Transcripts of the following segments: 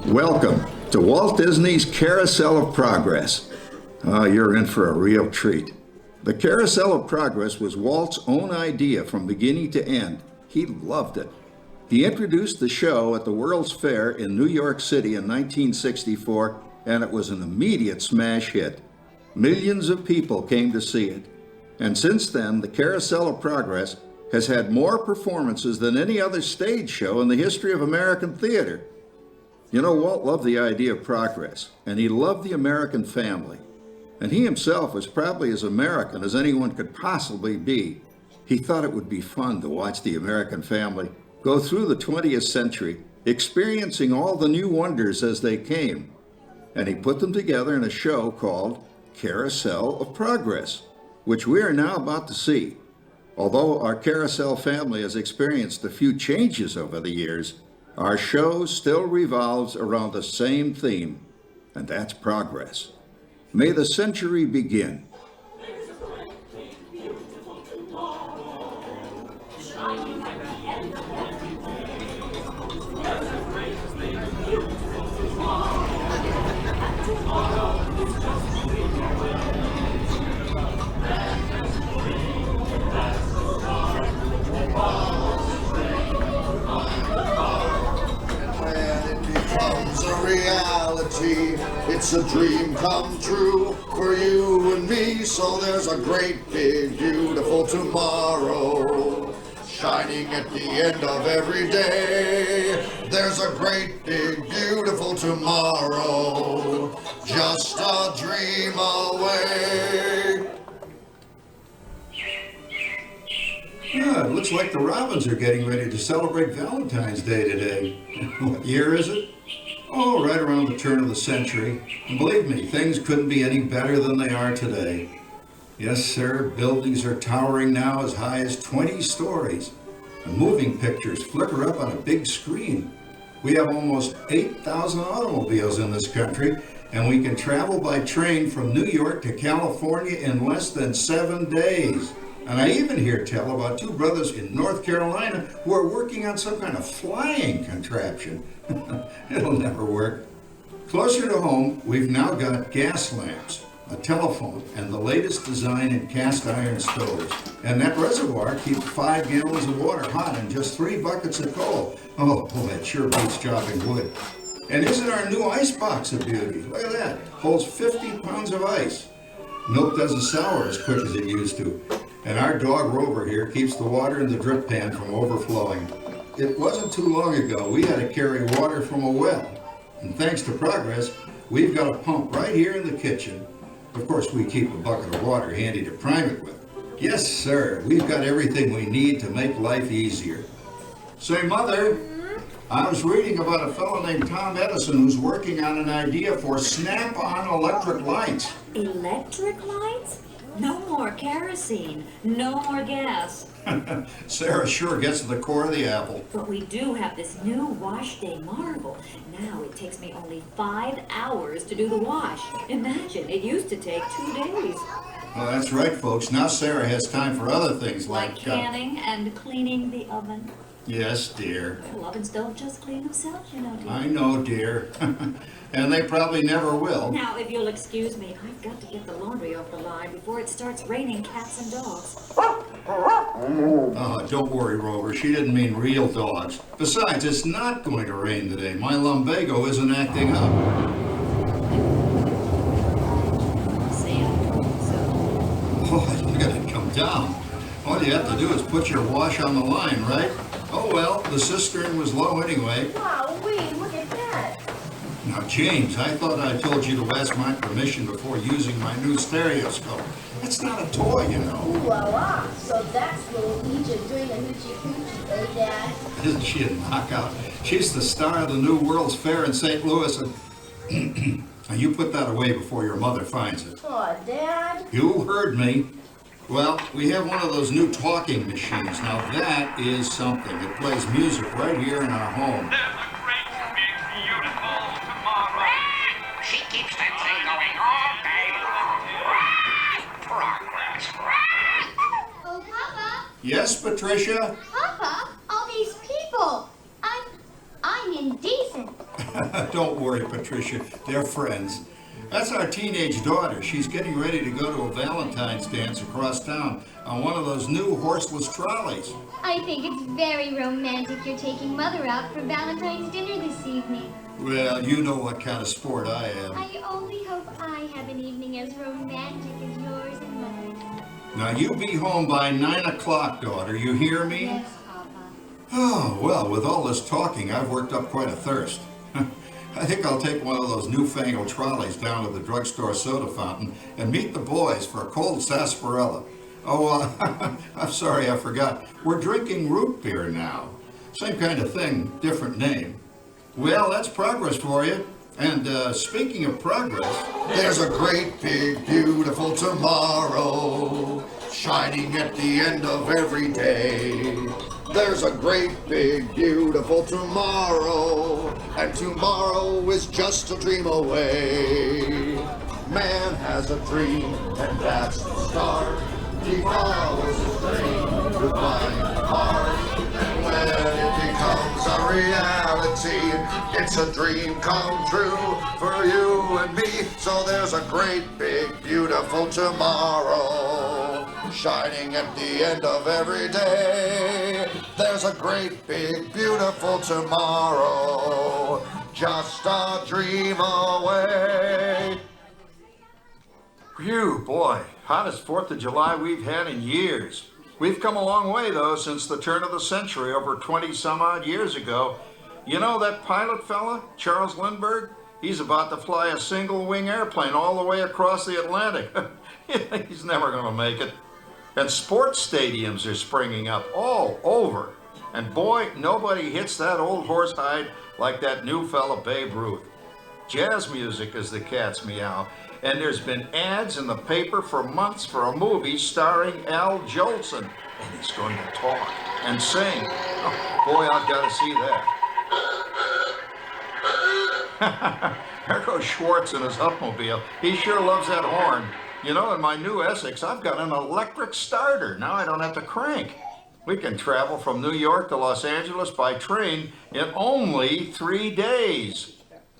Welcome to Walt Disney's Carousel of Progress. You're in for a real treat. The Carousel of Progress was Walt's own idea from beginning to end. He loved it. He introduced the show at the World's Fair in New York City in 1964, and it was an immediate smash hit. Millions of people came to see it. And since then, the Carousel of Progress has had more performances than any other stage show in the history of American theater. You know, Walt loved the idea of progress, and he loved the American family. And he himself was probably as American as anyone could possibly be. He thought it would be fun to watch the American family go through the 20th century, experiencing all the new wonders as they came. And he put them together in a show called Carousel of Progress, which we are now about to see. Although our Carousel family has experienced a few changes over the years, our show still revolves around the same theme, and that's progress. May the century begin. Reality, it's a dream come true for you and me. So there's a great big beautiful tomorrow shining at the end of every day. There's a great big beautiful tomorrow, just a dream away. Yeah, it looks like the Robins are getting ready to celebrate Valentine's Day today. What year is it? Oh, right around the turn of the century. And believe me, things couldn't be any better than they are today. Yes, sir, buildings are towering now as high as 20 stories. And moving pictures flicker up on a big screen. We have almost 8,000 automobiles in this country, and we can travel by train from New York to California in less than 7 days. And I even hear tell about two brothers in North Carolina who are working on some kind of flying contraption. It'll never work. Closer to home, we've now got gas lamps, a telephone, and the latest design in cast iron stoves. And that reservoir keeps 5 gallons of water hot in just 3 buckets of coal. Oh, boy, it sure beats chopping wood. And isn't our new ice box a beauty? Look at that. Holds 50 pounds of ice. Milk doesn't sour as quick as it used to. And our dog Rover here keeps the water in the drip pan from overflowing. It wasn't too long ago we had to carry water from a well. And thanks to progress, we've got a pump right here in the kitchen. Of course, we keep a bucket of water handy to prime it with. Yes, sir, we've got everything we need to make life easier. Say, Mother, I was reading about a fellow named Tom Edison who's working on an idea for snap-on electric lights. Electric lights? No more kerosene, no more gas. Sarah sure gets to the core of the apple. But we do have this new wash day marvel. Now it takes me only 5 hours to do the wash. Imagine, it used to take 2 days. Well, that's right, folks. Now Sarah has time for other things Like canning and cleaning the oven. Yes, dear. Well, ovens don't just clean themselves, you know, dear. I know, dear. And they probably never will. Now, if you'll excuse me, I've got to get the laundry off the line before it starts raining cats and dogs. Oh, don't worry, Rover. She didn't mean real dogs. Besides, it's not going to rain today. My lumbago isn't acting up. Oh, look at it come down. All you have to do is put your wash on the line, right? Oh, well, the cistern was low anyway. Wow, look at that. Now, James, I thought I told you to ask my permission before using my new stereoscope. It's not a toy, you know. Ooh la la. So that's little Egypt doing a hoochie coochie, eh, Dad? Isn't she a knockout? She's the star of the new World's Fair in St. Louis, and now you put that away before your mother finds it. Aw, Dad. You heard me. Well, we have one of those new talking machines. Now that is something. It plays music right here in our home. There's a great, big, beautiful tomorrow. She keeps that thing going all day long. Progress. Oh, Papa. Yes, Patricia? Papa, all these people. I'm indecent. Don't worry, Patricia. They're friends. That's our teenage daughter. She's getting ready to go to a Valentine's dance across town on one of those new horseless trolleys. I think it's very romantic you're taking Mother out for Valentine's dinner this evening. Well, you know what kind of sport I am. I only hope I have an evening as romantic as yours and Mother's. Now, you be home by 9 o'clock, daughter. You hear me? Yes, Papa. Oh, well, with all this talking, I've worked up quite a thirst. I think I'll take one of those newfangled trolleys down to the drugstore soda fountain and meet the boys for a cold sarsaparilla. Oh, I'm sorry, I forgot. We're drinking root beer now. Same kind of thing, different name. Well, that's progress for you. And speaking of progress, There's a great, big, beautiful tomorrow shining at the end of every day. There's a great, big, beautiful tomorrow, and tomorrow is just a dream away. Man has a dream, and that's the start. He follows his dream with flying heart. And when it becomes a reality, it's a dream come true for you and me. So there's a great, big, beautiful tomorrow shining at the end of every day. There's a great, big, beautiful tomorrow, just a dream away. phew, boy, hottest 4th of July we've had in years. We've come a long way, though, since the turn of the century, over 20 some odd years ago. You know that pilot fella, Charles Lindbergh? He's about to fly a single-wing airplane all the way across the Atlantic. He's never going to make it. And sports stadiums are springing up all over. And boy, nobody hits that old horsehide like that new fella Babe Ruth. Jazz music is the cat's meow. And there's been ads in the paper for months for a movie starring Al Jolson. And he's going to talk and sing. Oh, boy, I've got to see that. There goes Schwartz in his Upmobile. He sure loves that horn. You know, in my new Essex, I've got an electric starter. Now I don't have to crank. We can travel from New York to Los Angeles by train in only 3 days.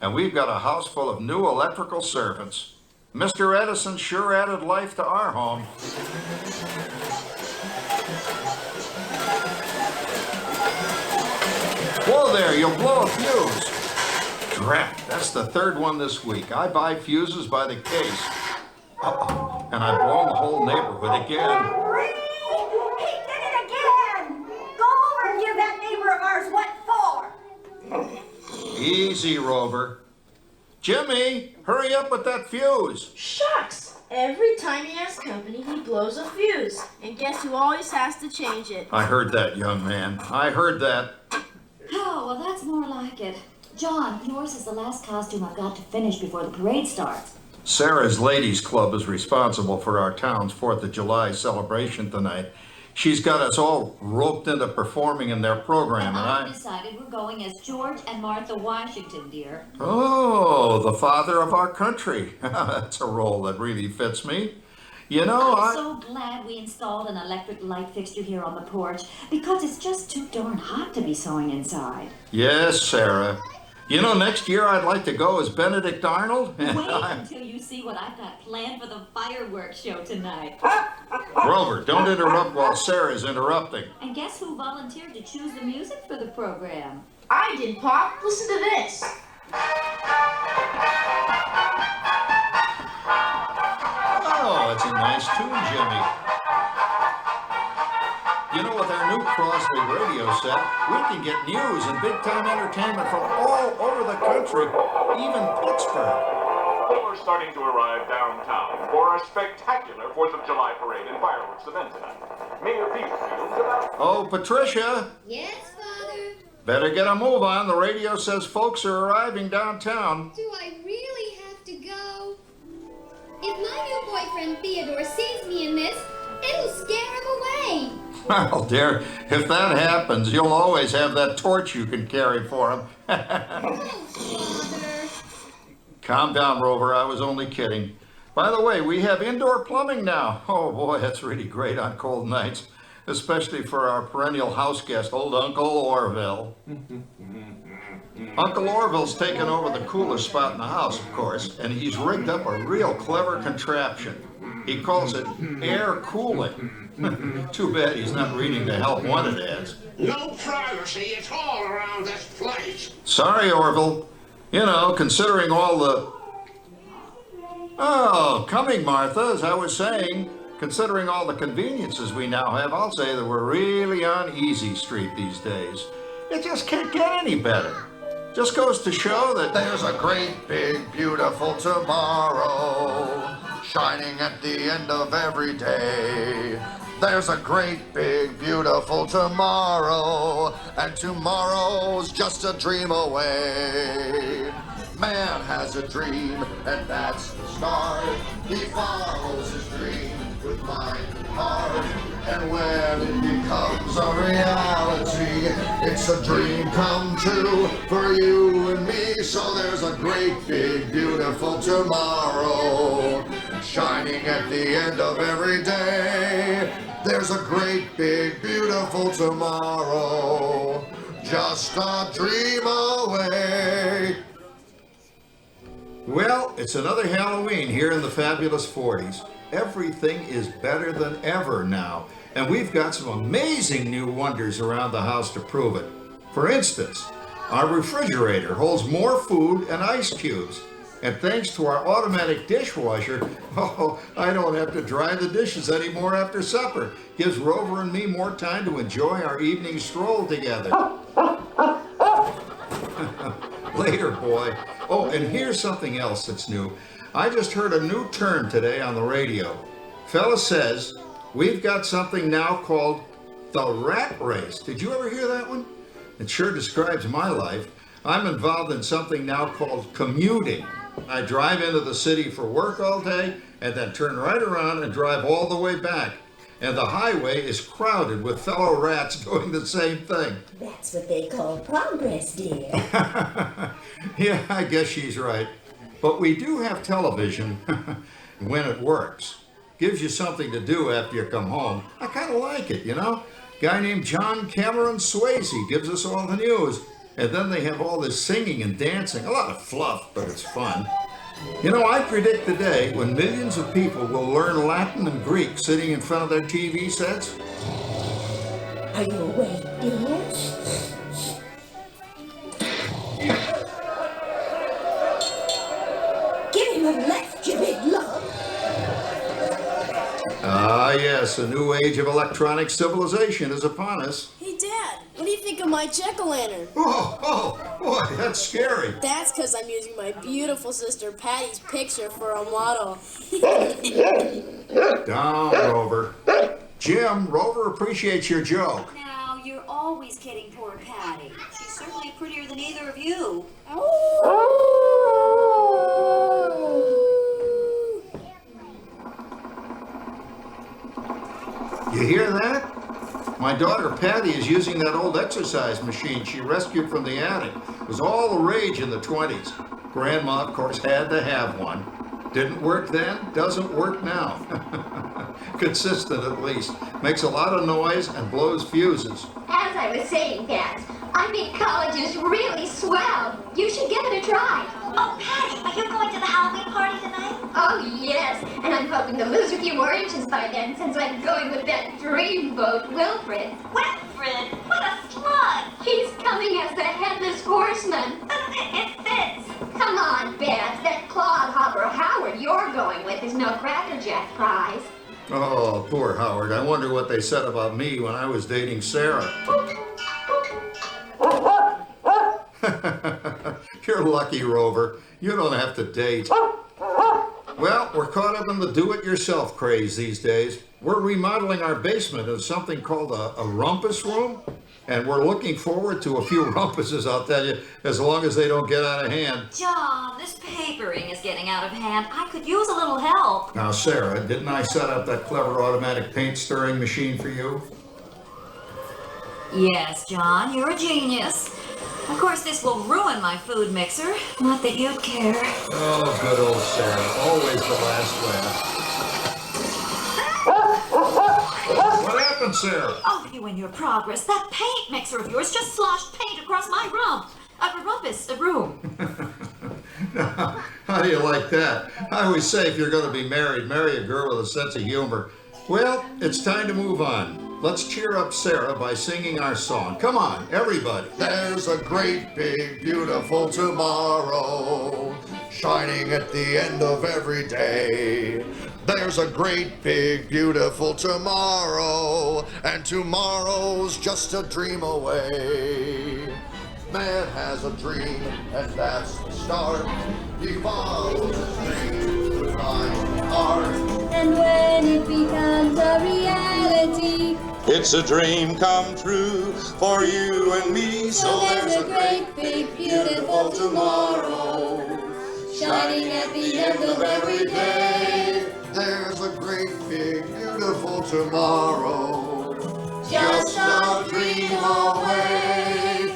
And we've got a house full of new electrical servants. Mr. Edison sure added life to our home. Whoa there, you'll blow a fuse. Drat, that's the 3rd one this week. I buy fuses by the case. Uh-oh, and I've blown the whole neighborhood again. Henry! He did it again! Go over and give that neighbor of ours what for! Easy, Rover. Jimmy, hurry up with that fuse. Shucks! Every time he has company, he blows a fuse. And guess who always has to change it? I heard that, young man. I heard that. Oh, well, that's more like it. John, yours is the last costume I've got to finish before the parade starts. Sarah's Ladies Club is responsible for our town's 4th of July celebration tonight. She's got us all roped into performing in their program, and I've decided we're going as George and Martha Washington, dear. Oh, the father of our country. That's a role that really fits me. You know, I'm so glad we installed an electric light fixture here on the porch, because it's just too darn hot to be sewing inside. Yes, Sarah. You know, next year I'd like to go as Benedict Arnold. Wait until you see what I've got planned for the fireworks show tonight. Rover, don't interrupt while Sarah's interrupting. And guess who volunteered to choose the music for the program? I did, Pop. Listen to this. Oh, it's a nice tune, Jimmy. You know, with our new Crosley radio set, we can get news and big-time entertainment from all over the country, even Pittsburgh. People are starting to arrive downtown for a spectacular 4th of July parade and fireworks event tonight. Mayor Pete feels about... Oh, Patricia, Yes, Father? better get a move on. The radio says folks are arriving downtown. Do I really have to go? If my new boyfriend Theodore sees me in this, it'll scare him away. Well, dear, if that happens, you'll always have that torch you can carry for him. Oh, Father. Calm down, Rover. I was only kidding. By the way, we have indoor plumbing now. Oh, boy, that's really great on cold nights, especially for our perennial house guest, old Uncle Orville. Uncle Orville's taken over the coolest spot in the house, of course, and he's rigged up a real clever contraption. He calls it air cooling. Too bad he's not reading the help wanted ads. No privacy at all around this place. Sorry, Orville. You know, considering all the... Oh, coming, Martha, as I was saying, considering all the conveniences we now have, I'll say that we're really on easy street these days. It just can't get any better. Just goes to show that There's a great, big, beautiful tomorrow shining at the end of every day. There's a great, big, beautiful tomorrow, and tomorrow's just a dream away. Man has a dream, and that's the start. He follows his dream with mind and heart, and when it becomes a reality, it's a dream come true for you and me. So there's a great, big, beautiful tomorrow shining at the end of every day. There's a great, big, beautiful tomorrow, just a dream away. Well, it's another Halloween here in the fabulous 40s. Everything is better than ever now, and we've got some amazing new wonders around the house to prove it. For instance, our refrigerator holds more food and ice cubes. And thanks to our automatic dishwasher, I don't have to dry the dishes anymore after supper. Gives Rover and me more time to enjoy our evening stroll together. Later, boy. Oh, and here's something else that's new. I just heard a new term today on the radio. Fella says, we've got something now called the rat race. Did you ever hear that one? It sure describes my life. I'm involved in something now called commuting. I drive into the city for work all day and then turn right around and drive all the way back. And the highway is crowded with fellow rats doing the same thing. That's what they call progress, dear. Yeah, I guess she's right. But we do have television when it works. Gives you something to do after you come home. I kind of like it, you know? Guy named John Cameron Swayze gives us all the news. And then they have all this singing and dancing. A lot of fluff, but it's fun. You know, I predict the day when millions of people will learn Latin and Greek sitting in front of their TV sets. Are you awake, dear? Give him a left, you big love. Ah, yes, a new age of electronic civilization is upon us. Hey, Dad, what do you think of my jack-o'-lantern? Oh, boy, that's scary. That's because I'm using my beautiful sister Patty's picture for a model. Down, Rover. Jim, Rover appreciates your joke. Now, you're always kidding poor Patty. She's certainly prettier than either of you. You hear that? My daughter Patty is using that old exercise machine she rescued from the attic. It was all the rage in the 20s. Grandma, of course, had to have one. Didn't work then, doesn't work now. Consistent at least. Makes a lot of noise and blows fuses. As I was saying, Dad, I think college is really swell. You should give it a try. Oh, Patty, are you going to the Halloween party tonight? Oh, yes, and I'm hoping to lose a few more inches by then since I'm going with that dreamboat, Wilfred. Wilfred, what a slug! He's coming as the headless horseman. It fits. Come on, Beth, that clodhopper Howard you're going with is no Cracker Jack prize. Oh, poor Howard. I wonder what they said about me when I was dating Sarah. You're lucky, Rover. You don't have to date. Well, we're caught up in the do-it-yourself craze these days. We're remodeling our basement into something called a rumpus room, and we're looking forward to a few rumpuses, I'll tell you, as long as they don't get out of hand. John, this papering is getting out of hand. I could use a little help. Now, Sarah, didn't I set up that clever automatic paint stirring machine for you? Yes, John, you're a genius. Of course, this will ruin my food mixer. Not that you'd care. Oh, good old Sarah. Always the last laugh. What happened, Sarah? Oh, you and your progress. That paint mixer of yours just sloshed paint across my rump. Rumpus, a room. How do you like that? I always say if you're going to be married, marry a girl with a sense of humor. Well, it's time to move on. Let's cheer up Sarah by singing our song. Come on, everybody. There's a great big beautiful tomorrow shining at the end of every day. There's a great big beautiful tomorrow, and tomorrow's just a dream away. Man has a dream, and that's the start. He follows his dream with kind heart. And when it becomes a reality, it's a dream come true for you and me. so there's a great big beautiful tomorrow shining at the end of every day. There's a great big beautiful tomorrow, just a dream away.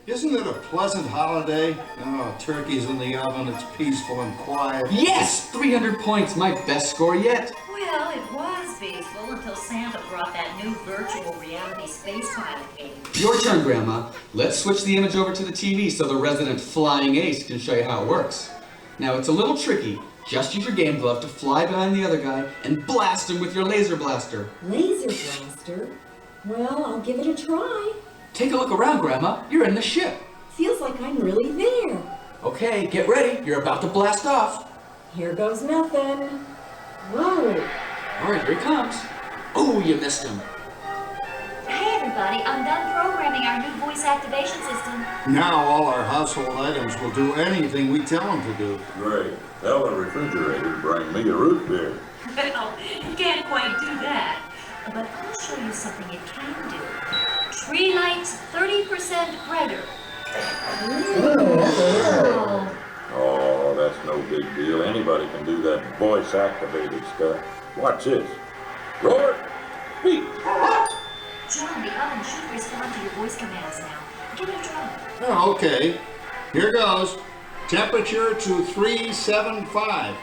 Isn't it a pleasant holiday? Oh, turkey's in the oven, it's peaceful and quiet. Yes! 300 points, my best score yet. Well, it was peaceful until Santa brought that new virtual reality space pilot game. Your turn, Grandma. Let's switch the image over to the TV so the resident flying ace can show you how it works. Now, it's a little tricky. Just use your game glove to fly behind the other guy and blast him with your laser blaster. Laser blaster? Well, I'll give it a try. Take a look around, Grandma. You're in the ship. Feels like I'm really there. Okay, get ready. You're about to blast off. Here goes nothing. Whoa. All right, here he comes. Oh, you missed him. Hey, everybody, I'm done programming our new voice activation system. Now all our household items will do anything we tell them to do. Great. Tell the refrigerator to bring me a root beer. Well, you can't quite do that. But I'll show you something it can do. Tree lights 30% brighter. Oh, that's no big deal. Anybody can do that voice-activated stuff. Watch this. Roar! Beep! John, the oven should respond to your voice commands now. Give it a try. Oh, okay. Here goes. Temperature to 375.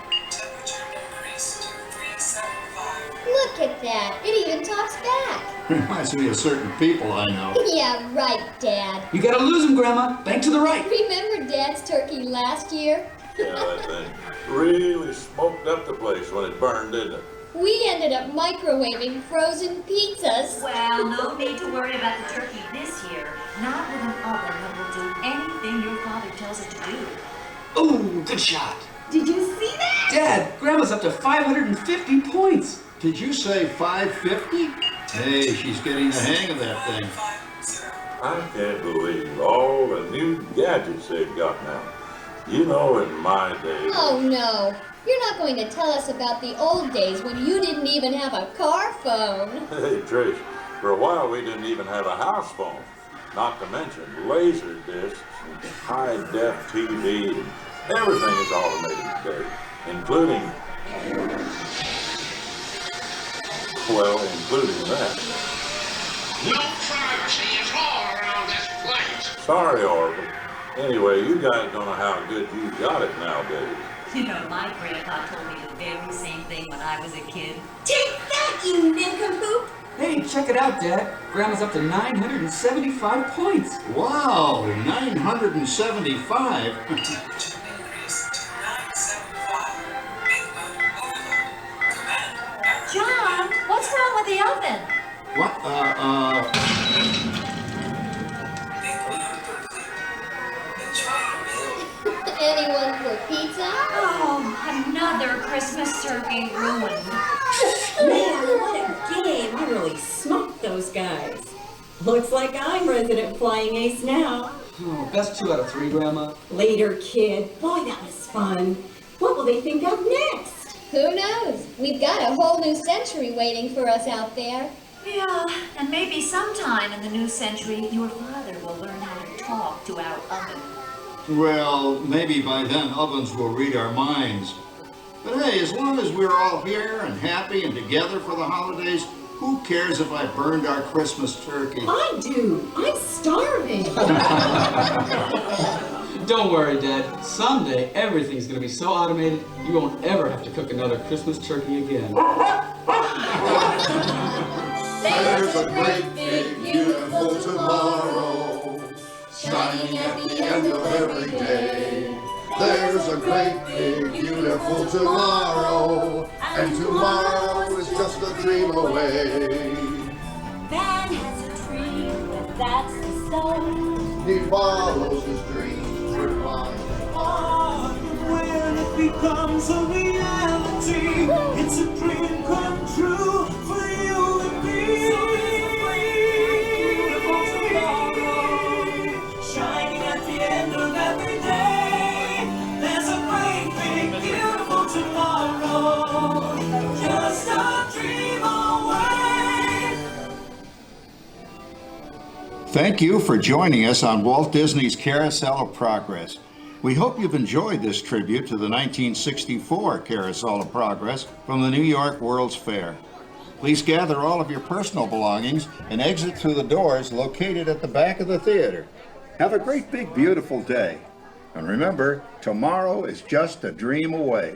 Look at that. It even talks back. Reminds me of certain people I know. Yeah, right, Dad. You gotta lose him, Grandma. Bank to the right. Remember Dad's turkey last year? Yeah, that thing really smoked up the place when it burned, didn't it? We ended up microwaving frozen pizzas. Well, no need to worry about the turkey this year. Not with an oven that will do anything your father tells it to do. Ooh, good shot. Did you see that? Dad, Grandma's up to 550 points. Did you say 550? Hey, she's getting the hang of that thing. I can't believe all the new gadgets they've got now. You know, in my day... Oh, no. You're not going to tell us about the old days when you didn't even have a car phone. Hey, Trish, for a while we didn't even have a house phone. Not to mention laser discs and high-def TV. And everything is automated today, including that. No privacy at all around this place. Sorry, Orville. Anyway, you guys don't know how good you got it nowadays. You know, my grandpa told me the very same thing when I was a kid. Take that, you nincompoop! Hey, check it out, Dad. Grandma's up to 975 points. Wow, 975? John, what's wrong with the oven? What? Anyone for pizza? Oh, another Christmas turkey ruined. Man, what a game. I really smoked those guys. Looks like I'm resident flying ace now. Oh, best 2 out of 3, Grandma. Later, kid. Boy, that was fun. What will they think of next? Who knows? We've got a whole new century waiting for us out there. Yeah, and maybe sometime in the new century, your father will learn how to talk to our oven. Well, maybe by then ovens will read our minds. But hey, as long as we're all here and happy and together for the holidays, who cares if I burned our Christmas turkey? I do. I'm starving. Don't worry, Dad. Someday, everything's going to be so automated, you won't ever have to cook another Christmas turkey again. There's a great big beautiful tomorrow shining at the end of every day. There's a great, big, beautiful tomorrow, and tomorrow is just a dream away. Man has a dream, but that's the start. He follows his dreams, relying on. When it becomes a reality, it's a dream come true for you and me. Beautiful tomorrow, shining at the end of every day. There's a great, big, beautiful tomorrow, just a dream away. Thank you for joining us on Walt Disney's Carousel of Progress. We hope you've enjoyed this tribute to the 1964 Carousel of Progress from the New York World's Fair. Please gather all of your personal belongings and exit through the doors located at the back of the theater. Have a great big beautiful day. And remember, tomorrow is just a dream away.